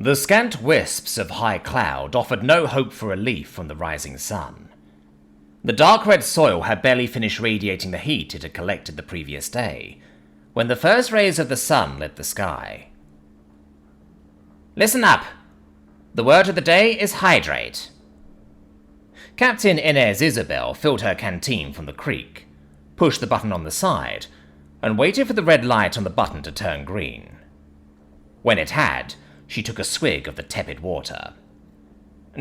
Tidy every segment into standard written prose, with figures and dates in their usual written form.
The scant wisps of high cloud offered no hope for relief from the rising sun. The dark red soil had barely finished radiating the heat it had collected the previous day, when the first rays of the sun lit the sky. Listen up! The word of the day is hydrate. Captain Inez Isabel filled her canteen from the creek, pushed the button on the side, and waited for the red light on the button to turn green. When it had, she took a swig of the tepid water.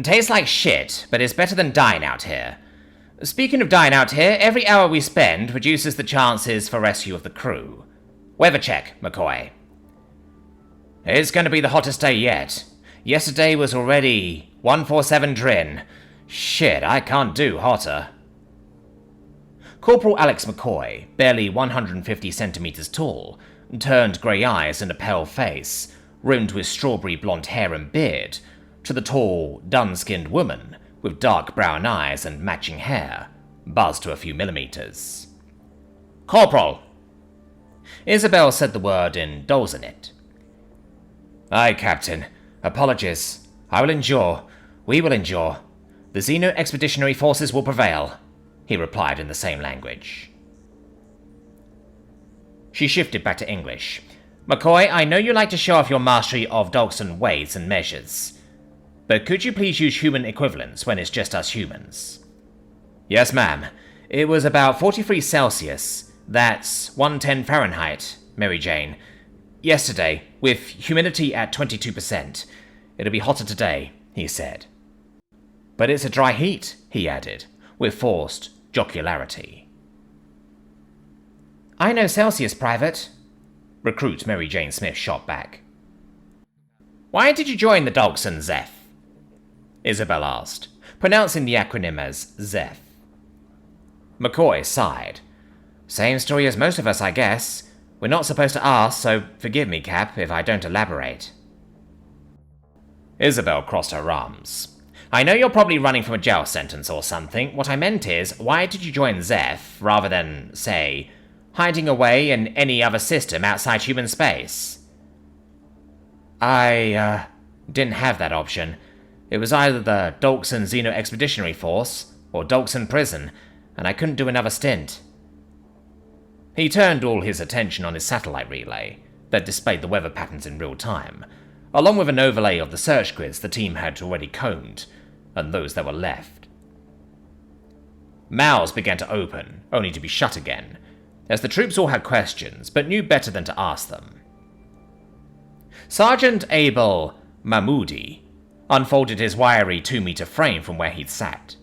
Tastes like shit, but it's better than dying out here. Speaking of dying out here, every hour we spend reduces the chances for rescue of the crew. Weather check, McCoy. It's going to be the hottest day yet. Yesterday was already 147 drin. Shit, I can't do hotter. Corporal Alex McCoy, barely 150 centimeters tall, turned grey eyes and a pale face, rimmed with strawberry blonde hair and beard, to the tall, dun-skinned woman with dark brown eyes and matching hair, buzzed to a few millimeters. Corporal! Isabel said the word in Dulcinate. Aye, Captain. Apologies. I will endure. We will endure. The Xeno Expeditionary Forces will prevail, he replied in the same language. She shifted back to English. McCoy, I know you like to show off your mastery of Dulcin weights and measures, but could you please use human equivalents when it's just us humans? Yes, ma'am. It was about 43 Celsius, that's 110 Fahrenheit, Mary Jane. Yesterday, with humidity at 22%. It'll be hotter today, he said. But it's a dry heat, he added, with forced jocularity. I know Celsius, Private. Recruit Mary Jane Smith shot back. Why did you join the Dulcin, Zeph? Isabel asked, pronouncing the acronym as Zeph. McCoy sighed. Same story as most of us, I guess. We're not supposed to ask, so forgive me, Cap, if I don't elaborate. Isabel crossed her arms. I know you're probably running from a jail sentence or something. What I meant is, why did you join Zeph rather than, say, hiding away in any other system outside human space? I, didn't have that option. It was either the Dulcin Xeno Expeditionary Force or Dulcin Prison, and I couldn't do another stint. He turned all his attention on his satellite relay that displayed the weather patterns in real time, along with an overlay of the search grids the team had already combed, and those that were left. Mouths began to open, only to be shut again, as the troops all had questions, but knew better than to ask them. Sergeant Abel Mahmoudi unfolded his wiry 2-meter frame from where he'd sat.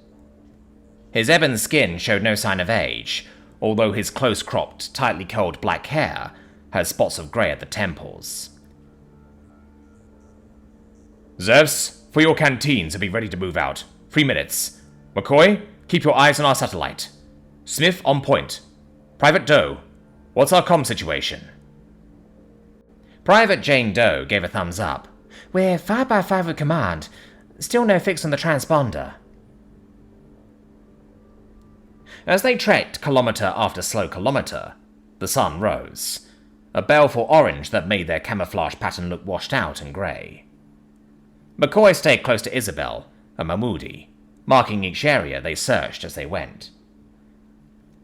His ebon skin showed no sign of age, although his close-cropped, tightly curled black hair had spots of grey at the temples. Zevs, for your canteen to be ready to move out. 3 minutes. McCoy, keep your eyes on our satellite. Smith on point. Private Doe, what's our comm situation? Private Jane Doe gave a thumbs up. We're 5x5 with command. Still no fix on the transponder. As they trekked kilometre after slow kilometre, the sun rose, a baleful orange that made their camouflage pattern look washed out and grey. McCoy stayed close to Isabel and Mahmoudi, marking each area they searched as they went.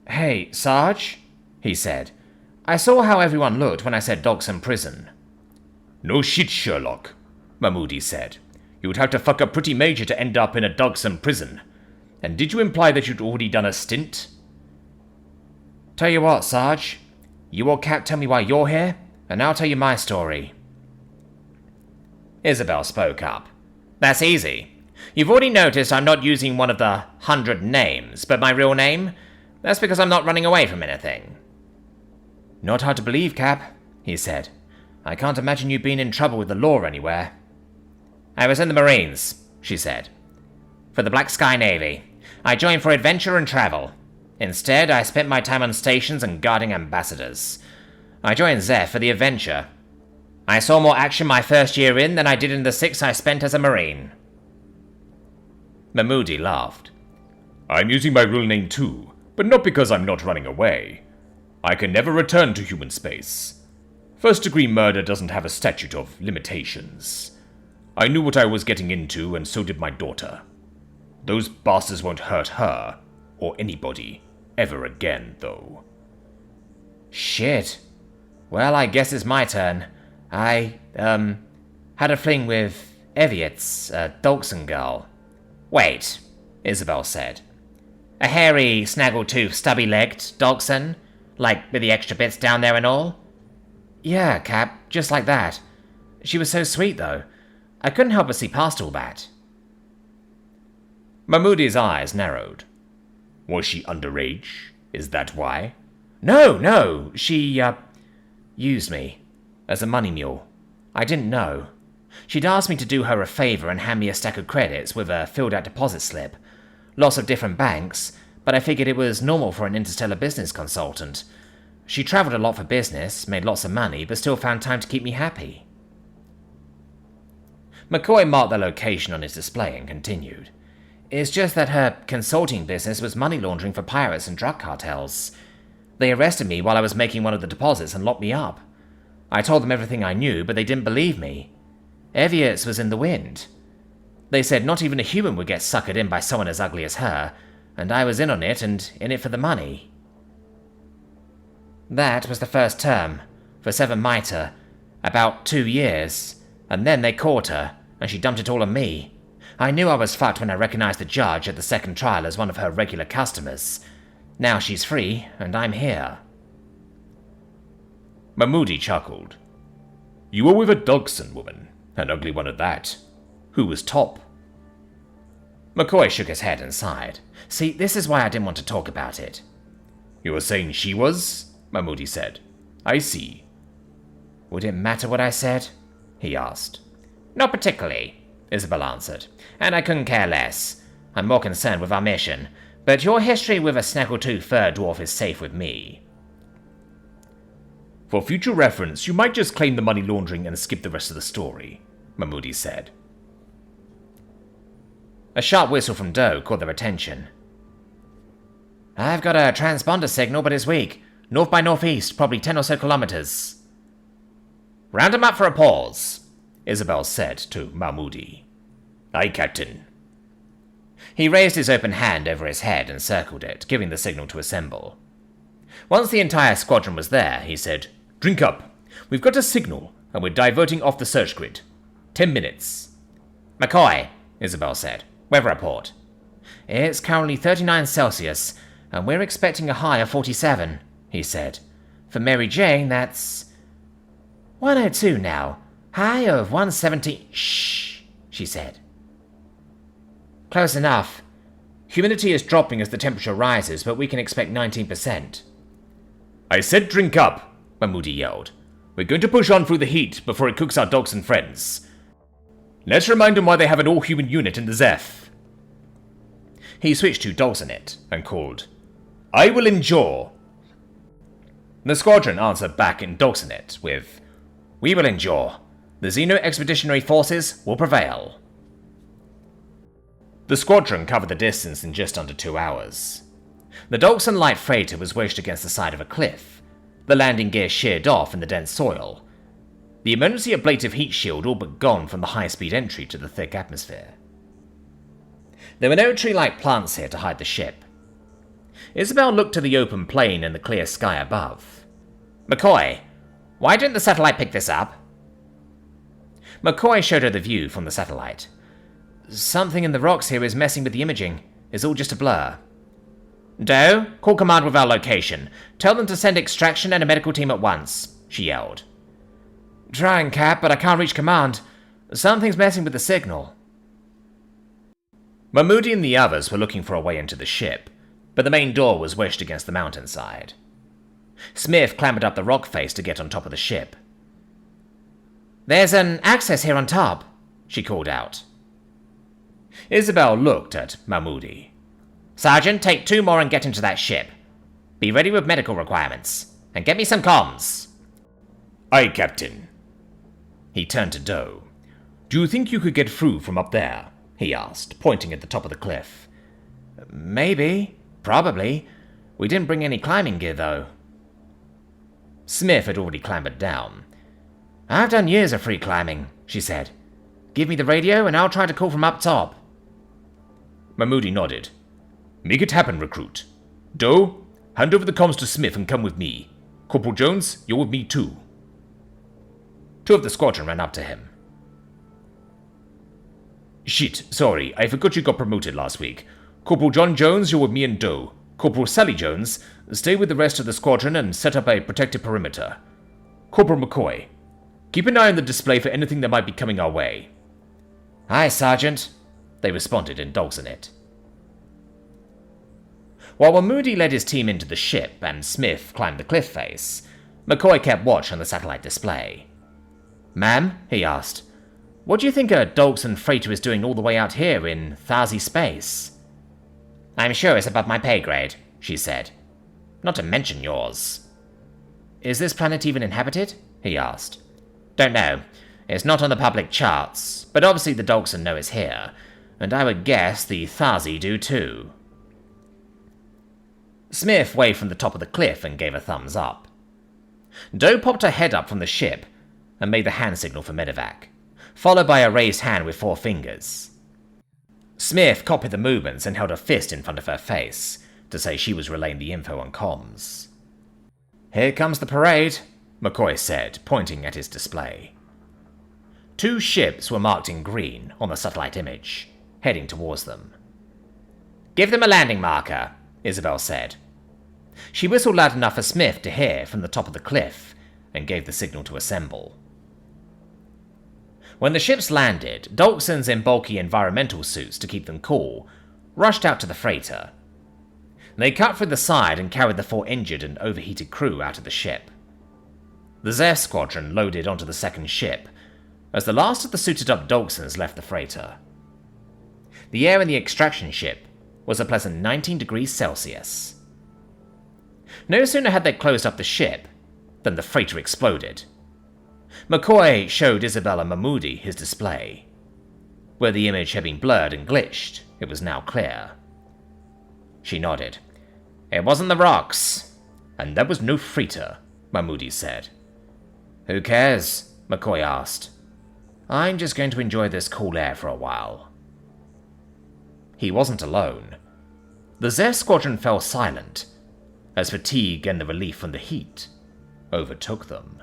Hey, Sarge, he said. I saw how everyone looked when I said Dulcin Prison. No shit, Sherlock, Mahmoudi said. You would have to fuck up pretty major to end up in a Dulcin Prison. And did you imply that you'd already done a stint? Tell you what, Sarge. You or Cap tell me why you're here, and I'll tell you my story. Isabel spoke up. That's easy. You've already noticed I'm not using one of the 100 names, but my real name? That's because I'm not running away from anything. Not hard to believe, Cap, he said. I can't imagine you being in trouble with the law anywhere. I was in the Marines, she said. For the Black Sky Navy. I joined for adventure and travel. Instead, I spent my time on stations and guarding ambassadors. I joined Zeph for the adventure. I saw more action my first year in than I did in the 6 I spent as a Marine. Mahmoudi laughed. I'm using my real name too, but not because I'm not running away. I can never return to human space. First-degree murder doesn't have a statute of limitations. I knew what I was getting into, and so did my daughter. Those bastards won't hurt her, or anybody, ever again, though. Shit. Well, I guess it's my turn. I, had a fling with Eviet's, Dawson girl. Wait, Isabel said. A hairy, snaggle-toothed, stubby-legged Dawson? Like, with the extra bits down there and all? Yeah, Cap, just like that. She was so sweet, though. I couldn't help but see past all that. Mahmoodi's eyes narrowed. Was she underage? Is that why? No, she, used me. As a money mule. I didn't know. She'd asked me to do her a favour and hand me a stack of credits with a filled-out deposit slip. Lots of different banks, but I figured it was normal for an interstellar business consultant. She travelled a lot for business, made lots of money, but still found time to keep me happy. McCoy marked the location on his display and continued. It's just that her consulting business was money laundering for pirates and drug cartels. They arrested me while I was making one of the deposits and locked me up. I told them everything I knew, but they didn't believe me. Eviet's was in the wind. They said not even a human would get suckered in by someone as ugly as her, and I was in on it and in it for the money. That was the first term, for 7 mitre, about 2 years, and then they caught her, and she dumped it all on me. I knew I was fucked when I recognized the judge at the second trial as one of her regular customers. Now she's free, and I'm here. Mahmoodi chuckled. You were with a Dawson woman, an ugly one at that. Who was top? McCoy shook his head and sighed. See, this is why I didn't want to talk about it. You were saying she was? Mahmoodi said. I see. Would it matter what I said? He asked. Not particularly, Isabel answered, and I couldn't care less. I'm more concerned with our mission, but your history with a snaggletooth fur dwarf is safe with me. For future reference, you might just claim the money laundering and skip the rest of the story, Mahmoodi said. A sharp whistle from Doe caught their attention. I've got a transponder signal, but it's weak. North by northeast, probably 10 or so kilometers. Round 'em up for a pause, Isabel said to Mahmoodi. Aye, Captain. He raised his open hand over his head and circled it, giving the signal to assemble. Once the entire squadron was there, he said, Drink up. We've got a signal, and we're diverting off the search grid. 10 minutes. McCoy, Isabel said. Weather report. It's currently 39 Celsius, and we're expecting a high of 47, he said. For Mary Jane, that's 102 now. High of 170. Shh, she said. Close enough. Humidity is dropping as the temperature rises, but we can expect 19%. I said drink up, Mahmoodi yelled. We're going to push on through the heat before it cooks our dogs and friends. Let's remind them why they have an all-human unit in the XEF. He switched to Dawsonet and called, I will endure. The squadron answered back in Dawsonet with, We will endure. The Xeno Expeditionary Forces will prevail. The squadron covered the distance in just under 2 hours. The Dawson light freighter was wedged against the side of a cliff. The landing gear sheared off in the dense soil. The emergency ablative heat shield all but gone from the high-speed entry to the thick atmosphere. There were no tree-like plants here to hide the ship. Isabel looked to the open plain and the clear sky above. McCoy, why didn't the satellite pick this up? McCoy showed her the view from the satellite. Something in the rocks here is messing with the imaging. It's all just a blur. Doe, call command with our location. Tell them to send extraction and a medical team at once, she yelled. Trying, Cap, but I can't reach command. Something's messing with the signal. Mahmoodi and the others were looking for a way into the ship, but the main door was wedged against the mountainside. Smith clambered up the rock face to get on top of the ship. There's an access here on top, she called out. Isabel looked at Mahmoodi. Sergeant, take 2 more and get into that ship. Be ready with medical requirements. And get me some comms. Aye, Captain. He turned to Doe. Do you think you could get through from up there? He asked, pointing at the top of the cliff. Maybe. Probably. We didn't bring any climbing gear, though. Smith had already clambered down. I've done years of free climbing, she said. Give me the radio and I'll try to call from up top. Mahmoudi nodded. Make it happen, recruit. Doe, hand over the comms to Smith and come with me. Corporal Jones, you're with me too. Two of the squadron ran up to him. Shit, sorry, I forgot you got promoted last week. Corporal John Jones, you're with me and Doe. Corporal Sally Jones, stay with the rest of the squadron and set up a protective perimeter. Corporal McCoy, keep an eye on the display for anything that might be coming our way. Aye, Sergeant, they responded in Dulcinate. While Mahmoudi led his team into the ship and Smith climbed the cliff face, McCoy kept watch on the satellite display. Ma'am, he asked, what do you think a Dolson freighter is doing all the way out here in Thazi space? I'm sure it's above my pay grade, she said. Not to mention yours. Is this planet even inhabited? He asked. Don't know. It's not on the public charts, but obviously the Dolson know it's here, and I would guess the Thazi do too. Smith waved from the top of the cliff and gave a thumbs up. Doe popped her head up from the ship and made the hand signal for medevac, followed by a raised hand with 4 fingers. Smith copied the movements and held a fist in front of her face to say she was relaying the info on comms. Here comes the parade, McCoy said, pointing at his display. 2 ships were marked in green on the satellite image, heading towards them. Give them a landing marker, Isabel said. She whistled loud enough for Smith to hear from the top of the cliff and gave the signal to assemble. When the ships landed, Dolsons in bulky environmental suits to keep them cool rushed out to the freighter. They cut through the side and carried the 4 injured and overheated crew out of the ship. The XEF squadron loaded onto the second ship as the last of the suited-up Dolsons left the freighter. The air in the extraction ship was a pleasant 19 degrees Celsius. No sooner had they closed up the ship than the freighter exploded. McCoy showed Isabella Mahmoudi his display. Where the image had been blurred and glitched, it was now clear. She nodded. It wasn't the rocks. And that was no freighter, Mahmoudi said. Who cares? McCoy asked. I'm just going to enjoy this cool air for a while. He wasn't alone. The XEF squadron fell silent as fatigue and the relief from the heat overtook them.